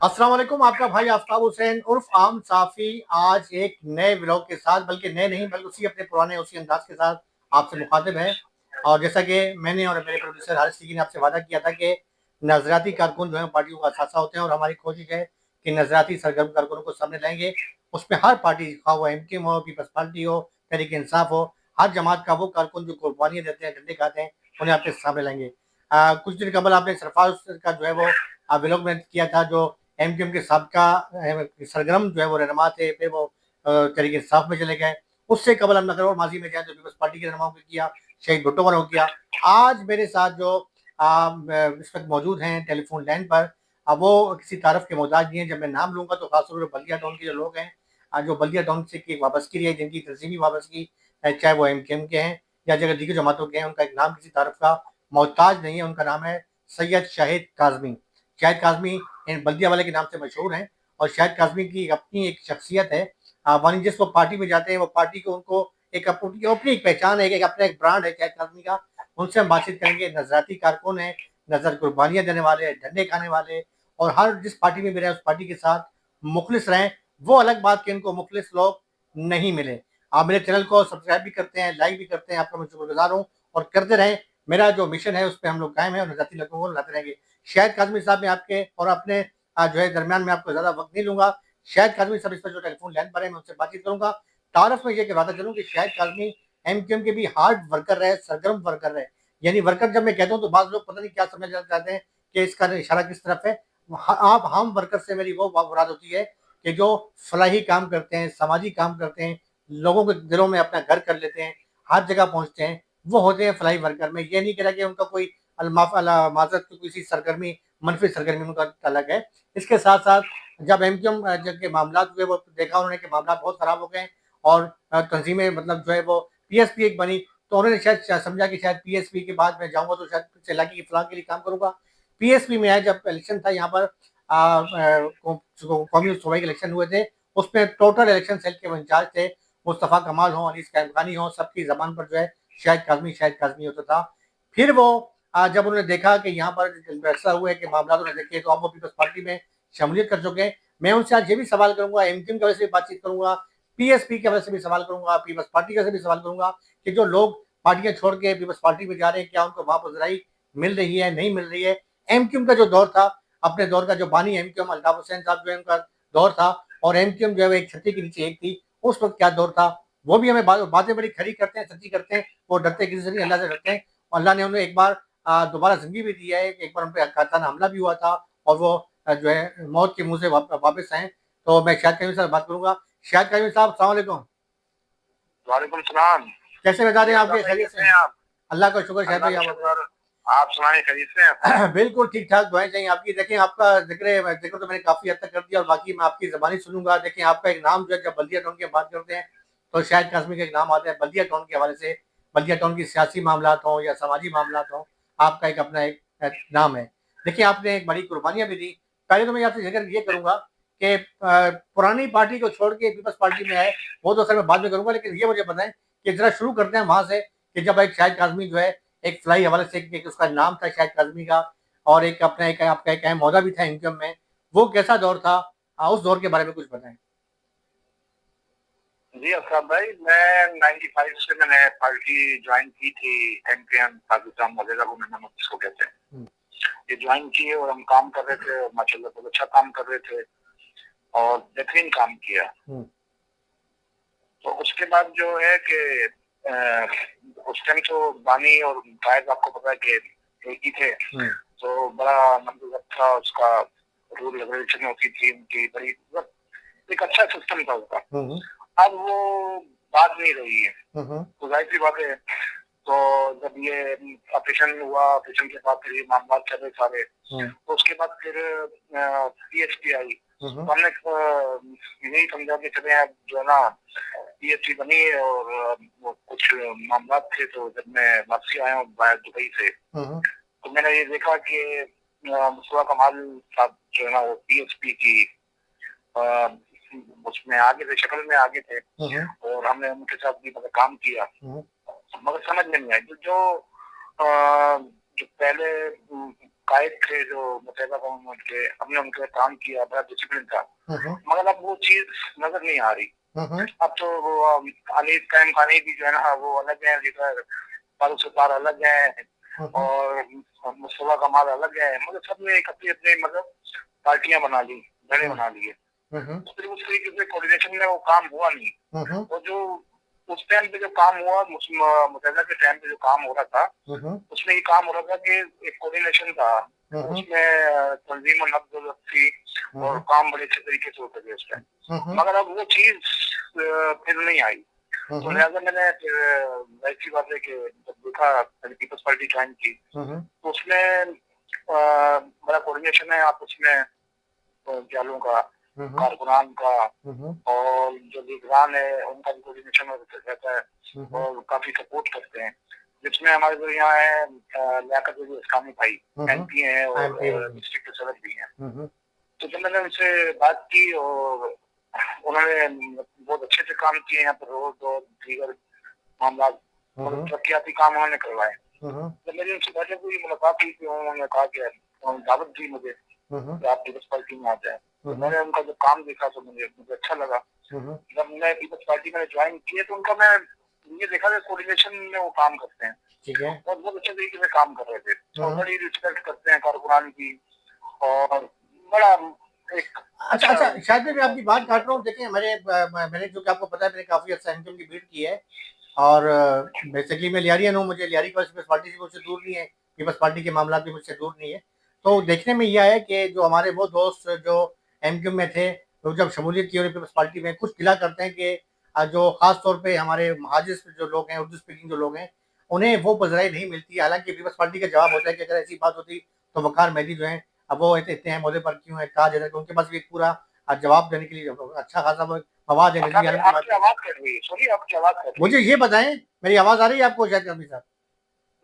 अस्सलाम वालेकुम। आपका भाई आफ्ताब हुसैन उर्फ आम साफ़ी आज एक नए व्लॉग के साथ, बल्कि नए नहीं बल्कि उसी अंदाज के साथ आपसे मुखातिब है। और जैसा कि मैंने और मेरे प्रोड्यूसर हारिस सिद्दीकी ने आपसे वादा किया था कि नजरियाती कारकुन जो है पार्टियों का असासा होते हैं, और हमारी कोशिश है कि नजरियाती सरगर्म कारकुनों को सामने लाएंगे। उसमें हर पार्टी, खा वो MKM हो, पीपल्स पार्टी हो, तहरीक इंसाफ हो, हर जमात का वो कारकुन जो कुर्बानियाँ देते हैं, डंडे खाते हैं, उन्हें आपके सामने लाएंगे। कुछ दिन कबल आपने सरफराज का जो है वो व्लॉग में किया था, जो MKM के सबका सरगर्म जो है वो रहनुमा थे, फिर वो तहरीक इंसाफ में चले गए। उससे कबल हम नगर और माजी में जाए तो पीपल्स पार्टी के रहनुमाओं को किया, शहीद भुट्टो वालों को किया। आज मेरे साथ जो इस वक्त मौजूद हैं टेलीफोन लाइन पर, अब वो किसी तारफ के मोहताज नहीं है। जब मैं नाम लूंगा तो खासतौर पर बल्दिया टाउन के जो लोग हैं, जो बल्दिया टाउन से की वापसगी रही है, जिनकी तंजीमी वापसगी, चाहे वो MKM के हैं या जगह दीगर जमातों के हैं, उनका एक नाम किसी तारफ का मोहताज नहीं है। उनका नाम है सैयद शाहिद काजमी। शाहिद काजमी इन बल्दिया वाले के नाम से मशहूर हैं, और शाहिद काजमी की अपनी एक शख्सियत है। मानी जिस वो पार्टी में जाते हैं, वो पार्टी को उनको एक अपनी एक पहचान है, एक अपना एक ब्रांड है शाहिद काजमी का। उनसे हम बातचीत करेंगे। नजराती कारकुन है, नजर कुर्बानियां देने वाले, डंडे खाने वाले, और हर जिस पार्टी में भी रहे उस पार्टी के साथ मुखलिस रहें। वो अलग बात कि इनको मुखलिस लोग नहीं मिले। आप मेरे चैनल को सब्सक्राइब भी करते हैं, लाइक भी करते हैं, आपका मैं शुक्रगुजार हूँ। और करते रहें, मेरा जो मिशन है उस पर हम लोग कायम है और नजराती लोगों को लाते रहेंगे। शाहिद काजमी साहब, मैं आपके और अपने जो है दरमियान में आपको ज्यादा वक्त नहीं लूंगा। शाहिद काजमी साहब इस पर जो टेलीफोन लाइन पर है, मैं उनसे बातचीत करूंगा। तारफ में ये कहता चलूँ कि शाहिद काजमी MKM के भी हार्ड वर्कर रहे, सरगर्म वर्कर रहे। यानी वर्कर जब मैं कहता हूँ तो बाद लोग पता नहीं क्या समझना चाहते हैं कि इसका इशारा किस तरफ है। आप हम वर्कर से मेरी वो मुराद होती है कि जो फलाही काम करते हैं, सामाजिक काम करते हैं, लोगों के दिलों में अपना घर कर लेते हैं, हर जगह पहुंचते हैं, वो होते हैं फलाही वर्कर। में ये नहीं कह रहा कि उनका कोई माजरत की किसी सरगर्मी, मनफी सरगर्मी उनका अलग है। इसके साथ साथ जब MKM के मामला हुए, वो देखा उन्होंने कि मामला बहुत खराब हो गए, और तंजीमें मतलब जो है वो PSP एक बनी, तो उन्होंने शायद समझा कि शायद PSP के बाद मैं जाऊंगा तो शायद इलाके की फलाह के लिए काम करूंगा। PSP में है, जब इलेक्शन था यहाँ पर, कौमी सूबाई के इलेक्शन हुए थे, उसमें टोटल इलेक्शन सेल के इंचार्ज थे मुस्तफ़ा कमाल हो, अनीस कैमखानी हो, सबकी जबान पर जो है शाहिद काजमी होता था। फिर वो जब उन्होंने देखा कि यहाँ पर ऐसा हुआ है कि मामला उन्होंने देखे, तो अब वो पीपल्स पार्टी में शमूलियत कर चुके हैं। मैं उनसे आज ये भी सवाल करूंगा, MKM की वजह से भी बातचीत करूंगा, PSP की वजह से भी सवाल करूंगा, पीपल्स पार्टी का से भी सवाल करूंगा कि जो लोग पार्टियां छोड़ के पीपल्स पार्टी में जा रहे हैं, क्या उनको वहां पजराई मिल रही है, नहीं मिल रही है। MKM का जो दौर था, अपने दौर का जो बानी MKM अल्ताफ हुसैन साहब जो है उनका दौर था, और MKM जो है एक छत्ती के नीचे एक थी, उस वक्त क्या दौर था, वो भी हमें बातें बड़ी खरी करते हैं, सच्ची करते हैं। वो डरते किसी से नहीं, अल्लाह से डरते हैं। और अल्लाह ने उन्हें एक बार दोबारा जिंदगी भी दी है। एक बार उन पर कातलाना हमला भी हुआ था, और वो जो है मौत के मुंह से वापस आए। तो मैं शाहिद काजमी साहब बात करूंगा। शाहिद काजमी साहब, सलाम वालेकुम। वालेकुम सलाम। कैसे मिजाज हैं जी आपके, अल्लाह भाई, खैरियत से कैसे हैं? हैं आप? अल्लाह का शुक्र। शाहिद अल्लाह भाई का आप बताएं। शुक्र। आप सुनाएं, खैरियत से हैं? बिल्कुल ठीक ठाक, दुआएं चाहिए आपकी। देखें, आपका जिक्र तो मैंने काफी हद तक कर दिया, और बाकी मैं आपकी जबानी सुनूंगा। देखें, आपका एक नाम जो है, जब बल्दिया टाउन की बात करते हैं तो शाहिद काजमी का एक नाम आता है बल्दिया टाउन के हवाले से। बल्दिया टाउन की सियासी मामलात हों या समाजी मामलात हों, आपका एक अपना एक नाम है। देखिए, आपने एक बड़ी कुर्बानियां भी दी। पहले तो मैं आपसे जिक्र ये करूंगा कि पुरानी पार्टी को छोड़ के पीपल्स पार्टी में आए, वो तो सर मैं बाद में करूंगा, लेकिन ये मुझे बताएं कि जरा शुरू करते हैं वहां से, कि जब एक शाहिद काजमी जो है, एक फ्लाई हवाले से, उसका नाम था शाहिद काजमी का, और एक अपना एक आपका एक अहम ओहदा भी था इनकम में, वो कैसा दौर था? उस दौर के बारे में कुछ बताएं। जी अफराब भाई, मैं 95 से मैंने पार्टी ज्वाइन की थी। MKM पाकिस्तान मजेदा गवर्नमेंट जिसको कहते हैं, ये ज्वाइन किए और हम काम कर रहे थे। माशाल्लाह बहुत अच्छा काम कर रहे थे और बेहतरीन काम किया। तो उसके बाद जो है कि उस टाइम तो बानी और कायद आपको पता है कि एक ही थे, तो बड़ा नंबर था उसका। रूल रेगुलेशन होती थी उनकी, बड़ी एक अच्छा सिस्टम था उसका। अब वो बात नहीं रही है, तो जाहिर सी बात है। तो जब ये ऑपरेशन हुआ, ऑपरेशन के बाद फिर ये मामला चले सारे, तो उसके बाद फिर PSP आई। तो हमने यही समझा कि चले अब जो है ना PSP बनी है, और वो कुछ मामला थे। तो जब मैं वापसी आया हूँ दुबई से, तो मैंने ये देखा कि मुस्तफा कमाल साहब जो है ना वो PSP की उसमें आगे थे, शक्ल में आगे थे, और हमने उनके साथ भी मतलब काम किया। मगर समझ में नहीं आई जो जो पहले कायद थे जो मुतहदा गवर्नमेंट के, हमने उनके काम किया, बड़ा डिसिप्लिन था, मगर अब वो चीज नजर नहीं आ रही। अब तो वो अनीस कैम खानी भी जो है ना वो अलग है, लीडर फारूक सत्तार अलग है और मुस्तफा कमाल अलग है, मतलब सबने एक अपनी अपनी मतलब पार्टियां बना ली, धड़े बना लिए। फिर उस तरीके से कोऑर्डिनेशन में वो काम हुआ नहीं। और जो उस टाइम पे जो काम हुआ, मुतहदा के टाइम पे जो काम हो रहा था, उसमें ये काम हो रहा था कि एक कोऑर्डिनेशन था, उसमें तंजीम और नब्ज थी और काम बड़े अच्छे तरीके से होते थे उस टाइम। मगर अब वो चीज फिर नहीं आई। तो लिहाजा मैंने फिर ऐसी बात है कि जब देखा पीपल्स पार्टी ज्वाइन की तो उसमें बड़ा कोऑर्डिनेशन है आप उसमें जालों का, कारकुनान का और जो लीडरान है उनका भी कोऑर्डिनेशन रहता है और काफी सपोर्ट करते हैं, जिसमें हमारे जो यहाँ है लियाकत अली अस्कानी भाई एमपी हैं और डिस्ट्रिक्ट सदर भी हैं। तो जब मैंने उनसे बात की और उन्होंने बहुत अच्छे से काम किए यहाँ पर, रोड और दीगर मामला तरक्याती काम उन्होंने करवाए। जब मेरी उनसे बैठक हुई, मुलाकात हुई, उन्होंने कहा कि दावत दी मुझे आप पीपल्स पार्टी में आ जाए। तो मैंने उनका जो काम देखा तो मुझे अच्छा लगा। जब मैं पीपल्स पार्टी में ज्वाइन किए तो उनका मैं ये देखा कि कोऑर्डिनेशन में वो काम करते हैं, ठीक है, और बहुत अच्छे तरीके से काम कर रहे थे और बड़ी रिस्पेक्ट करते हैं कारकुनान की और बड़ा एक अच्छा शायद मैं आपकी बात काट रहा हूँ। देखिए मैंने जो कि आपको पता है मैंने काफी अच्छा एमक्यूएम की बीट की है और बेसिकली मैं लियारियन हूँ, मुझे लियारी का पीपल्स पार्टी से मुझसे दूर नहीं है, पीपल्स पार्टी के मामला भी मुझसे दूर नहीं है। तो देखने में यह है कि जो हमारे वो दोस्त जो एमक्यूएम में थे तो जब शमूलियत की और पीपल्स पार्टी में कुछ गिला करते हैं कि जो खास तौर पे हमारे महाजिस जो लोग हैं, उर्दू स्पीकिंग जो लोग हैं, उन्हें वो पजराई नहीं मिलती। हालांकि पीपल्स पार्टी का जवाब होता है कि अगर ऐसी बात होती तो वकार मेहदी जो है अब वो इतने अहम ओहदे पर क्यों है, ताज है, उनके पास भी एक पूरा जवाब देने के लिए अच्छा खासा मवाद है। मुझे ये बताएं, मेरी आवाज आ रही है आपको शायद कभी साहब?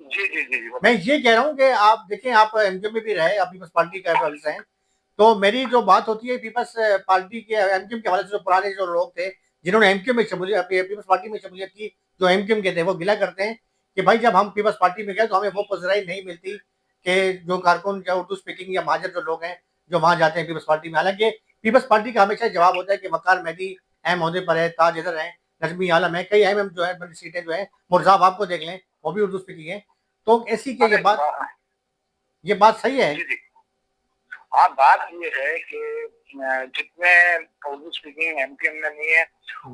जी। मैं ये कह रहा हूँ कि आप देखें, आप एमक्यूएम में भी रहे, आप पीपल्स पार्टी का हिस्सा हैं, तो मेरी जो बात होती है पीपल्स पार्टी के एमक्यूएम के हवाले से जो पुराने जो लोग थे जिन्होंने एमक्यूएम में शमूलियत, पीपल्स पार्टी में शमूलियत की, जो एमक्यूएम के थे, वो गिला करते हैं कि भाई जब हम पीपल्स पार्टी में गए तो हमें वो पजराई नहीं मिलती कि जो कारकुन या उर्दू स्पीकिंग या महाजर जो लोग हैं जो वहां जाते हैं पीपल्स पार्टी में। हालांकि पीपल्स पार्टी का हमेशा जवाब होता है कि वकार मेहदी अहम ओहदे पर है, ताज हैदर है, नजमी आलम है, कई अहम जो है सीटें जो है, मुर्जाब आपको देख लें वो भी उर्दू स्पीकिंग है। तो ऐसी के ये बात सही है? हाँ, बात ये है कि जितने उर्दू स्पीकिंग एमक्यूएम में नहीं है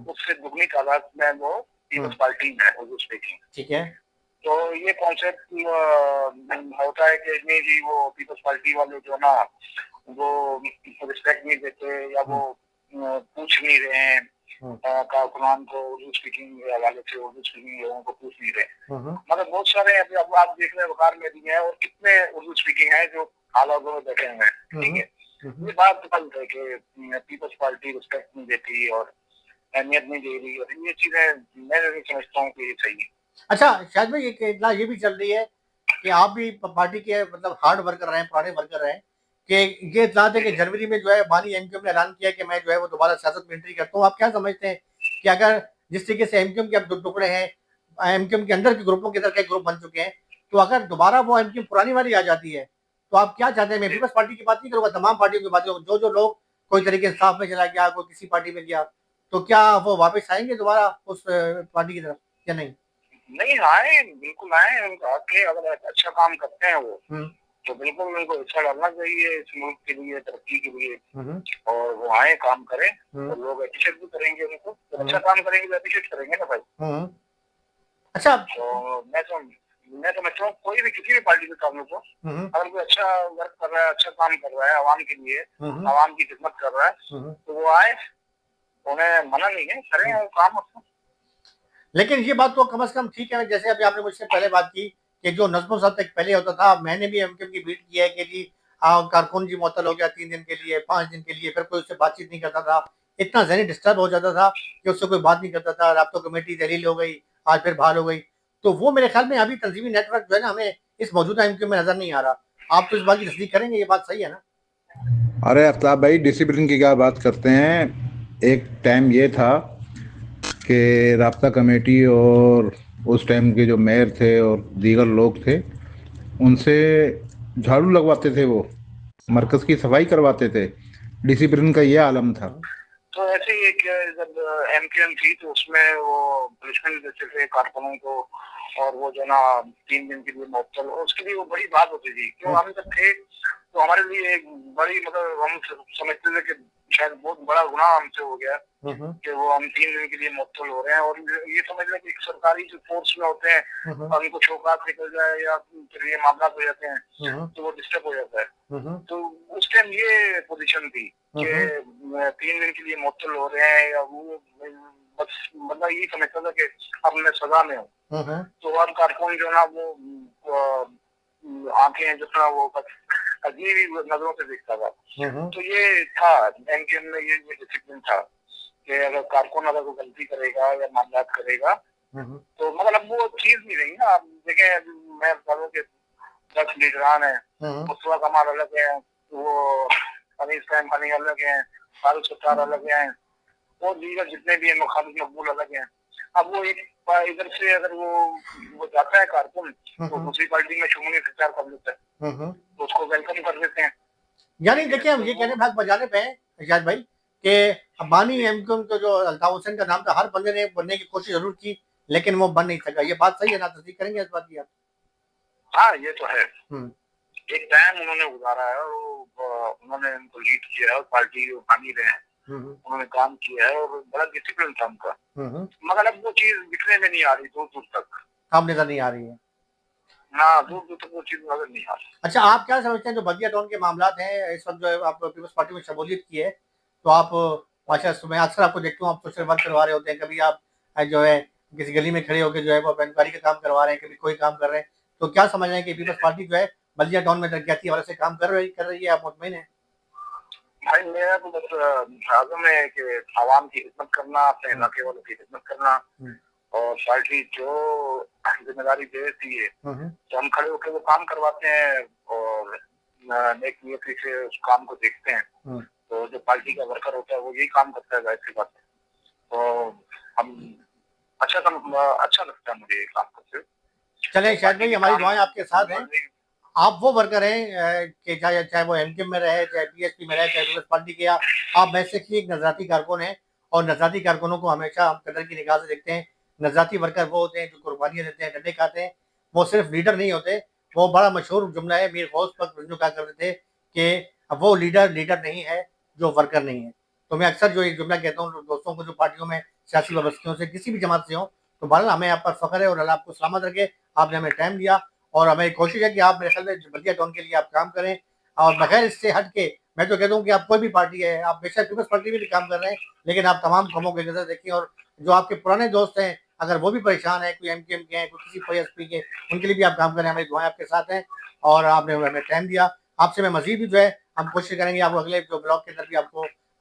उससे दुगनी तादाद में वो पीपल्स पार्टी में उर्दू स्पीकिंग, ठीक है। तो ये कॉन्सेप्ट होता है कि नहीं जी वो पीपल्स पार्टी वाले जो ना वो रिस्पेक्ट नहीं देते या वो पूछ नहीं रहे हैं कारकुनान को उर्दू स्पीकिंग के हवाले से, उर्दू स्पीकिंग लोगों को पूछ नहीं रहे। मतलब बहुत सारे अब आप देख रहे हैं वकार में भी है और कितने उर्दू स्पीकिंग है जो हालात में बैठे हुए हैं, ठीक है। ये बात गलत है कि पीपल्स पार्टी रिस्पेक्ट नहीं देती और अहमियत नहीं दे रही, और ये चीजें मैं नहीं समझता हूँ कि ये सही है। अच्छा शायद भाई एक इतना ये भी चल रही है कि आप भी पार्टी के मतलब हार्ड वर्कर रहे, पुराने वर्कर रहे, कि ये इतना है कि जनवरी में जो है बानी एमक्यूएम ने ऐलान किया कि मैं जो है वो दोबारा सियासत में एंट्री करता हूँ। आप क्या समझते हैं कि अगर जिस तरीके से एमक्यूएम के अब दो टुकड़े हैं, एमक्यूएम के अंदर के ग्रुपों के अंदर कई ग्रुप बन चुके हैं, तो अगर दोबारा वो एमक्यूएम पुरानी वाली आ जाती है तो आप क्या चाहते हैं? मैं पीपल्स पार्टी की बात नहीं करूँगा, तमाम पार्टियों की बात करूँगा। जो लोग कोई तरीके से साफ में चला गया, कोई किसी पार्टी में गया, तो क्या वो वापस आएंगे दोबारा उस पार्टी की तरफ या नहीं? नहीं आए, बिल्कुल आए, उनका अगर अच्छा काम करते हैं वो तो बिल्कुल उनको हिस्सा डालना चाहिए इस मुल्क के लिए, तरक्की के लिए, और वो आए काम करें तो लोग अप्रिशिएट भी करेंगे उनको, तो अच्छा काम करेंगे तो अप्रिशिएट करेंगे ना भाई। अच्छा, तो मैं समझता हूँ कोई भी किसी भी पार्टी के काम को अगर कोई अच्छा वर्क कर रहा है, अच्छा काम कर रहा है आवाम के लिए, आवाम की खिदमत कर रहा है तो वो आए, उन्हें मना नहीं है, करें वो काम अपना। लेकिन ये बात तो कम से कम ठीक है, जैसे अभी आपने मुझसे पहले बात की कि जो नज़्म साहब तक पहले होता था, मैंने भी एमक्यूएम की बीट की है कि जी कारकुन जी मुअत्तल हो गया 3 दिन के लिए, 5 दिन के लिए, फिर कोई उससे बातचीत नहीं करता था, इतना ज़हनी डिस्टर्ब हो जाता था कि उससे कोई बात नहीं करता था, राब्ता कमेटी जलील हो गई, आज फिर बहाल हो गई। तो वो मेरे ख्याल में अभी तंजीमी नेटवर्क जो है ना हमें इस मौजूदा एमक्यूएम में नजर नहीं आ रहा। आप तो इस बात की तस्दीक करेंगे, ये बात सही है ना? अरे आफ्ताब भाई, डिसिप्लिन की क्या बात करते हैं। एक टाइम ये था कि राब्ता कमेटी और उस टाइम के जो मेयर थे और दीगर लोग थे उनसे झाड़ू लगवाते थे, वो मरकज की सफाई करवाते थे। डिसिप्लिन का ये आलम था। तो ऐसे ही एक जब एमकेएम थी तो उसमें वो पनिशमेंट देते थे कारकुनों को, और वो जो ना 3 दिन के लिए मुअत्तल, उसके लिए वो बड़ी बात होती थी। क्यों हम जब थे तो हमारे लिए एक बड़ी, मतलब हम समझते थे कि शायद बहुत बड़ा गुनाह हमसे हो गया कि वो हम 3 दिन के लिए मुअत्तल हो रहे हैं, और ये समझ लें कि सरकारी जो फोर्स में होते हैं और उनको शौकात निकल जाए या फिर ये मामला हो जाते हैं तो वो डिस्टर्ब हो जाता है। तो उस टाइम ये पोजीशन थी कि 3 दिन के लिए मुअत्तल हो रहे हैं, या वो बस बंदा यही समझता था कि अब मैं सजा में हूँ। तो हर कारकुन जो ना वो आंखें जो था वो बस अजीब नजरों से देखता था। तो ये था एमकेएम में, ये डिसिप्लिन था कि अगर कारकुन अगर वो गलती करेगा या मामला करेगा तो, मगर अब वो चीज नहीं रही ना। आप देखें, मैं बता दूं कि 10 लीडरान है, मुस्तफा कमाल अलग है, वो अनीस खान खानी अलग है, फारूक सत्तार अलग है, वो लीडर जितने भी हैं, मुखालिफ मकबूल अलग हैं। अब वो एक इधर से अगर वो जाता है कारकुन तो दूसरी पार्टी में शमूलियत इख्तियार कर लेता है, तो उसको वेलकम कर देते हैं। यानी देखिए, हम ये कहने भाग बजाने पे हैं इरशाद भाई कि अबानी एमकेएम का जो अल्ताफ हुसैन का नाम था, हर बंदे ने बनने की कोशिश जरूर की लेकिन वो बन नहीं सका। ये बात सही है ना? तस्दीक करेंगे इस बात की आप? हाँ, ये तो है। एक टाइम उन्होंने गुजारा है, और उन्होंने उनको लीड किया है, और पार्टी बानी रहे हैं, उन्होंने काम किया है, और बड़ा डिसिप्लिन था उनका। मगर अब वो चीज दिखने में नहीं आ रही, दूर दूर तक काम नजर नहीं आ रही है ना, दूर दूर तक वो चीज नजर नहीं आ रही। अच्छा, आप क्या समझते हैं जो बल्दिया टाउन के मामला हैं इस वक्त, जो है आप पीपल्स पार्टी में शमूलियत की है, तो आप माशा मैं अक्सर आपको देखता हूँ, आप सोशल वर्क करवा रहे होते हैं, कभी आप जो है किसी गली में खड़े होकर जो है वो इंक्वायरी का काम करवा रहे हैं, कभी कोई काम कर रहे हैं, तो क्या समझ रहे हैं कि पीपल्स पार्टी जो है बल्दिया टाउन में तरक्याती हवाले से काम कर रही है? आप मुतमईन है? भाई मेरा तो बस आज़म है कि आवाम की खिदमत करना, अपने इलाके वालों की खिदमत करना, और पार्टी जो जिम्मेदारी दे देती है तो हम खड़े होकर वो काम करवाते हैं, और नेक नियति से उस काम को देखते हैं। तो जो पार्टी का वर्कर होता है वो यही काम करता है, जाहिर सी बात है। तो हम अच्छा लगता है मुझे ये काम करते। चले शायद भाई, हमारी दुआएं आपके साथ हैं। आप वो वर्कर हैं कि चाहे वो एमकेएम में रहे, चाहे पीएसपी में रहे, चाहे पीपल्स पार्टी के, आप बेसिकली एक नजराती कारकुन हैं, और नजराती कारकुनों को हमेशा हम कदर की निगाह से देखते हैं। नजराती वर्कर वो होते हैं जो कुर्बानियां देते हैं, डंडे खाते हैं, वो सिर्फ लीडर नहीं होते। वो बड़ा मशहूर जुमला है, मीर गौस पर जो कहा करते थे कि वो लीडर नहीं है जो वर्कर नहीं है। तो मैं अक्सर जो ये जुमला कहता हूँ दोस्तों को जो पार्टियों में सियासी वाबस्तगियों से किसी भी जमात से हो, तो बहरहाल हमें आप पर फख्र है, और अल्लाह आपको सलामत रखे। आपने हमें टाइम दिया, और हमारी कोशिश है कि आप मेरे ख्याल में बल्दिया टाउन के लिए आप काम करें। और बगैर इससे हट के मैं तो कहता हूँ कि आप कोई भी पार्टी है, आप बेशक पीपल्स पार्टी में भी काम कर रहे हैं, लेकिन आप तमाम कामों की नजर देखिए। और जो आपके पुराने दोस्त हैं, अगर वो भी परेशान है, कोई एमकेएम के हैं, कोई किसी पीएसपी के, उनके लिए भी आप काम करें। हमारी दुआएं आपके साथ हैं, और आपने हमें टाइम दिया। आपसे मैं मजीद भी जो है हम कोशिश करेंगे, आपको अगले जो ब्लॉग के अंदर भी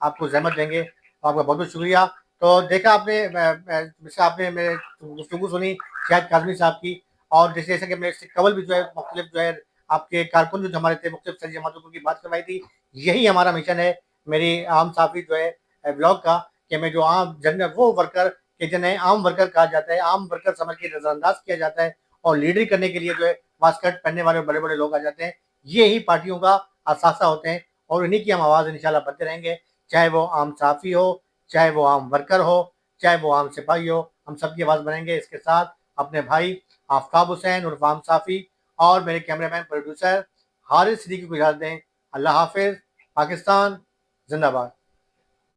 आपको जहमत देंगे। आपका बहुत बहुत शुक्रिया। तो देखा आपने, जैसे आपने मेरे गुफ्तगू सुनी शायद काजमी साहब की, और जैसे कि मैंने कबल भी जो है मुख्तलिफ जो है आपके कारकुन जो हमारे थे मुख्तलिफ सारी जमातों की बात करवाई थी। यही हमारा मिशन है, मेरी आम साफी जो है ब्लॉग का, कि मैं जो आम जनरल वो वर्कर के जिन्हें आम वर्कर कहा जाता है, आम वर्कर समझ के नजरअंदाज किया जाता है, और लीडरी करने के लिए जो है वास्कट पहनने वाले बड़े बड़े लोग आ जाते हैं। ये ही पार्टियों का असासा होते हैं, और इन्हीं की हम आवाज़ इंशाल्लाह बनते रहेंगे, चाहे वो आम साफी हो, चाहे वो आम वर्कर हो, चाहे वो आम सिपाही हो, हम सबकी आवाज़ बनेंगे। इसके साथ अपने भाई आफ्ताब हुसैन उर्फ आम साफी और मेरे कैमरामैन प्रोड्यूसर हारिस सिद्दीकी को इजाज़त दें। अल्लाह हाफिज़। पाकिस्तान जिंदाबाद।